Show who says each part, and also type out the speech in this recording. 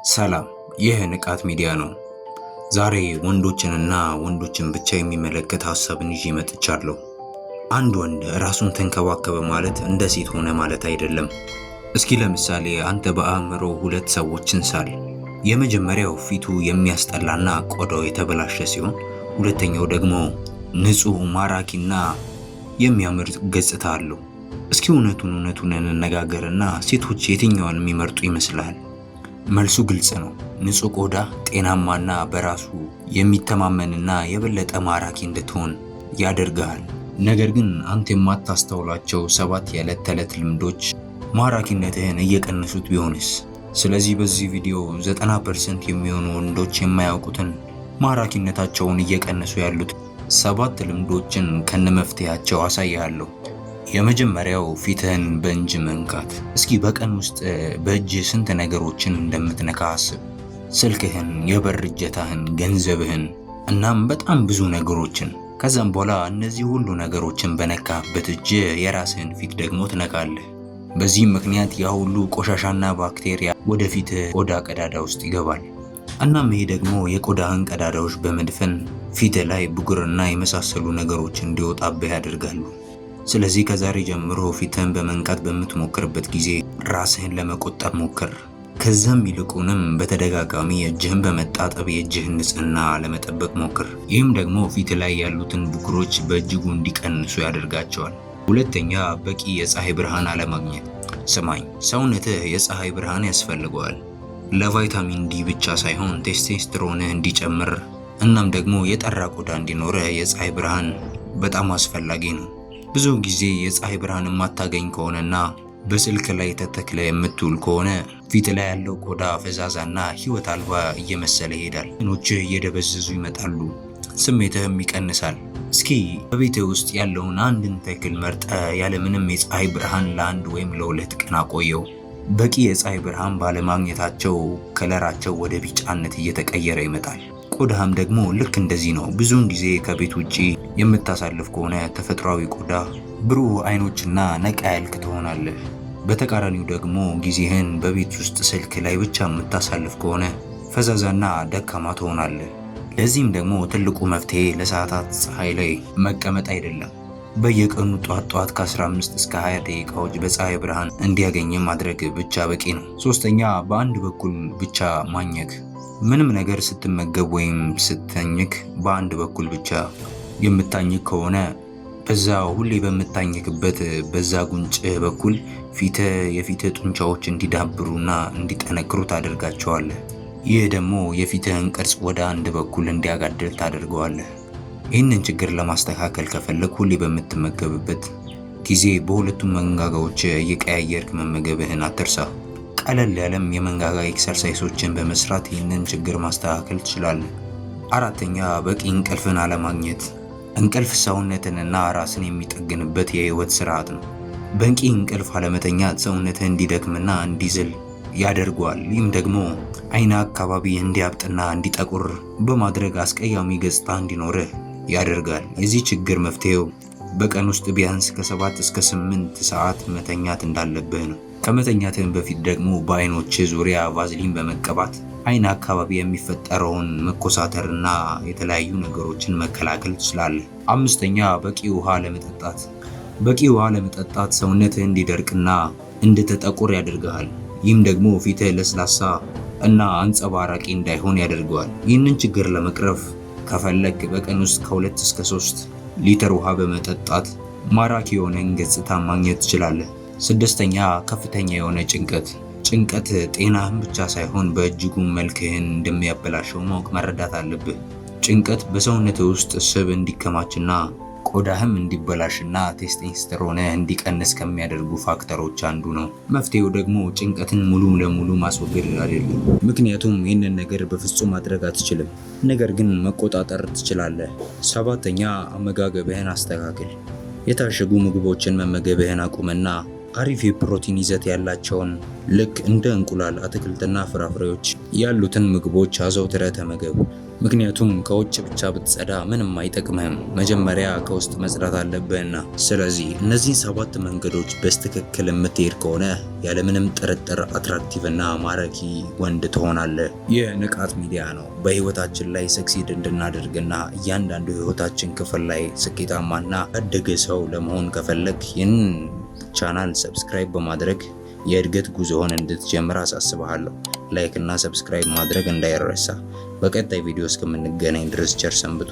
Speaker 1: ሰላም፣ ይህ ንቃት ሚዲያ ነው። ዛሬ ወንዶችንና ወንዶችን ብቻ የሚመለከት ሐሳብን ይዤ መጥቻለሁ። አንድ ወንድ ራሱን ተንከባከበ ማለት እንደ ሴት ሆነ ማለት አይደለም። እስኪ ለምሳሌ አንተ በአእምሮ ሁለት ሰዎችን ሳል። የመጀመሪያው ፊቱ የሚያስጠላና ቆዳው የተበላሸ ሲሆን፣ ሁለተኛው ደግሞ ንጹህ ማራኪና የሚያምር ገጽታ አለው። እስኪ እውነቱን እንነጋገርና ሴቶች የትኛውን የሚመርጡ ይመስላል? መልሱ ግልጽ ነው። ንጹህ ቆዳ፣ ጤናማና በራሱ የሚተማመንና የበለጠ ማራኪ እንድትሆን ያደርጋል። ነገር ግን አንተ የማታስተውላቸው 7 የዕለት ተዕለት ልምዶች ማራኪነትህን እየቀነሱት ቢሆንስ? ስለዚህ በዚህ ቪዲዮ 90% የሚሆኑ ወንዶች የማያውቁትን ማራኪነታቸውን እየቀነሱ ያሉት 7 ልምዶችን ከነመፍትሄያቸው አሳያለሁ። የመጀመሪያው ፊትህን በእጅ መንካት። እስኪ በቀን ውስጥ በእጅ ስንት ነገሮችን እንደምትነካ አስብ። ስልክህን፣ የበር እጀታህን፣ ገንዘብህን እናም በጣም ብዙ ነገሮችን። ከዛም በኋላ እነዚህ ሁሉ ነገሮችን በነካህበት እጅ የራስህን ፊት ደግሞ ትነካለህ። በዚህም ምክንያት ያ ሁሉ ቆሻሻና ባክቴሪያ ወደ ፊትህ ቆዳ ቀዳዳ ውስጥ ይገባል። እናም ይሄ ደግሞ የቆዳህን ቀዳዳዎች በመድፈን ፊትህ ላይ ብጉርና የመሳሰሉ ነገሮች እንዲወጣብህ ያደርጋሉ። ስለዚህ ከዛሬ ጀምሮ ፊትህን በመንካት በምትሞክርበት ጊዜ ራስህን ለመቆጠብ ሞክር። ከዛም ይልቁንም በተደጋጋሚ እጅህን በመታጠብ የእጅህን ንጽህና ለመጠበቅ ሞክር። ይህም ደግሞ ፊት ላይ ያሉትን ብጉሮች በእጅጉ እንዲቀንሱ ያደርጋቸዋል። ሁለተኛ፣ በቂ የፀሐይ ብርሃን አለማግኘት። ስማኝ፣ ሰውነትህ የፀሐይ ብርሃን ያስፈልገዋል። ለቫይታሚን ዲ ብቻ ሳይሆን ቴስቶስትሮንህ እንዲጨምር እናም ደግሞ የጠራ ቆዳ እንዲኖርህ የፀሐይ ብርሃን በጣም አስፈላጊ ነው። ብዙ ጊዜ የፀሐይ ብርሃን የማታገኝ ከሆነና በስልክ ላይ ተተክለ የምትውል ከሆነ ፊት ላይ ያለው ቆዳ ፈዛዛና ህይወት አልባ እየመሰለ ይሄዳል። አይኖችህ እየደበዘዙ ይመጣሉ፣ ስሜትህም ይቀንሳል። እስኪ በቤትህ ውስጥ ያለውን አንድን ተክል መርጠ ያለምንም የፀሐይ ብርሃን ለ1 ወይም ለ2 ቀን አቆየው። በቂ የፀሐይ ብርሃን ባለማግኘታቸው ከለራቸው ወደ ቢጫነት እየተቀየረ ይመጣል። ቆዳህም ደግሞ ልክ እንደዚህ ነው። ብዙውን ጊዜ ከቤት ውጪ የምታሳልፍ ከሆነ ተፈጥሯዊ ቆዳ፣ ብሩህ አይኖችና ነቃ ያልክ ትሆናለህ። በተቃራኒው ደግሞ ጊዜህን በቤት ውስጥ ስልክ ላይ ብቻ የምታሳልፍ ከሆነ ፈዛዛና ደካማ ትሆናለህ። ለዚህም ደግሞ ትልቁ መፍትሄ ለሰዓታት ፀሐይ ላይ መቀመጥ አይደለም። በየቀኑ ጧት ከ15 እስከ 20 ደቂቃዎች በፀሐይ ብርሃን እንዲያገኝ ማድረግ ብቻ በቂ ነው። ሶስተኛ፣ በአንድ በኩል ብቻ ማኘክ። ምንም ነገር ስትመገብ ወይም ስተኝክ በአንድ በኩል ብቻ የምታኝክ ከሆነ ሁሌ በምታኝክበት በዛ ጉንጭ በኩል የፊትህ ጡንቻዎች እንዲዳብሩና እንዲጠነክሩ ታደርጋቸዋለህ። ይህ ደግሞ የፊትህን ቅርጽ ወደ አንድ በኩል እንዲያጋድል ታደርገዋለህ። ይህንን ችግር ለማስተካከል ከፈለግ ሁሌ በምትመገብበት ጊዜ በሁለቱም መንጋጋዎች እየቀያየርክ መመገብህን አትርሳ። ቀለል ያለም የመንጋጋ ኤክሰርሳይሶችን በመስራት ይህንን ችግር ማስተካከል ትችላለህ። አራተኛ፣ በቂ እንቅልፍን አለማግኘት። እንቅልፍ ሰውነትንና ራስን የሚጠግንበት የህይወት ስርዓት ነው። በቂ እንቅልፍ አለመተኛት ሰውነትህ እንዲደክምና እንዲዝል ያደርገዋል። ይህም ደግሞ አይን አካባቢ እንዲያብጥና እንዲጠቁር በማድረግ አስቀያሚ ገጽታ እንዲኖርህ ያደርጋል። የዚህ ችግር መፍትሄው በቀን ውስጥ ቢያንስ ከ7 እስከ 8 ሰዓት መተኛት እንዳለብህ ነው። ከመተኛትህም በፊት ደግሞ በአይኖች ዙሪያ ቫዝሊን በመቀባት አይን አካባቢ የሚፈጠረውን መኮሳተርና የተለያዩ ነገሮችን መከላከል ትችላለህ። አምስተኛ፣ በቂ ውሃ ለመጠጣት። በቂ ውሃ ለመጠጣት ሰውነትህ እንዲደርቅና እንድትጠቁር ያደርጋል። ይህም ደግሞ ፊትህ ለስላሳ እና አንጸባራቂ እንዳይሆን ያደርገዋል። ይህንን ችግር ለመቅረፍ ከፈለግ በቀን ውስጥ ከ2 እስከ 3 ሊትር ውሃ በመጠጣት ማራኪ የሆነን ገጽታ ማግኘት ትችላለህ። ስድስተኛ፣ ከፍተኛ የሆነ ጭንቀት። ጭንቀት ጤናህን ብቻ ሳይሆን በእጅጉ መልክህን እንደሚያበላሸው ማወቅ መረዳት አለብህ። ጭንቀት በሰውነትህ ውስጥ ስብ እንዲከማችና ቆዳህም እንዲበላሽና ቴስቶስትሮንህ እንዲቀንስ ከሚያደርጉ ፋክተሮች አንዱ ነው። መፍትሄው ደግሞ ጭንቀትን ሙሉ ለሙሉ ማስወገድ አይደለም፣ ምክንያቱም ይህንን ነገር በፍጹም ማድረግ አትችልም፣ ነገር ግን መቆጣጠር ትችላለህ። ሰባተኛ፣ አመጋገብህን አስተካክል። የታሸጉ ምግቦችን መመገብህን አቁምና አሪፍ የፕሮቲን ይዘት ያላቸውን ልክ እንደ እንቁላል፣ አትክልትና ፍራፍሬዎች ያሉትን ምግቦች አዘውትረህ ተመገብ። ምክንያቱም ከውጭ ብቻ ብትጸዳ ምንም አይጠቅምህም፣ መጀመሪያ ከውስጥ መጽዳት አለብህና። ስለዚህ እነዚህን 7 መንገዶች በስትክክል የምትሄድ ከሆነ ያለምንም ጥርጥር አትራክቲቭ እና ማራኪ ወንድ ትሆናለህ። ይህ ንቃት ሚዲያ ነው። በህይወታችን ላይ ሰክሲድ እንድናደርግና እያንዳንዱ ህይወታችን ክፍል ላይ ስኬታማና ያደገ ሰው ለመሆን ከፈለግ ይህንን ቻናል ሰብስክራይብ በማድረግ የእድገት ጉዞውን እንድትጀምር አሳስብሃለሁ። ላይክ እና ሰብስክራይብ ማድረግ እንዳይረሳ። በቀጣይ ቪዲዮ እስከምንገናኝ ድረስ ቸር ሰንብቱ።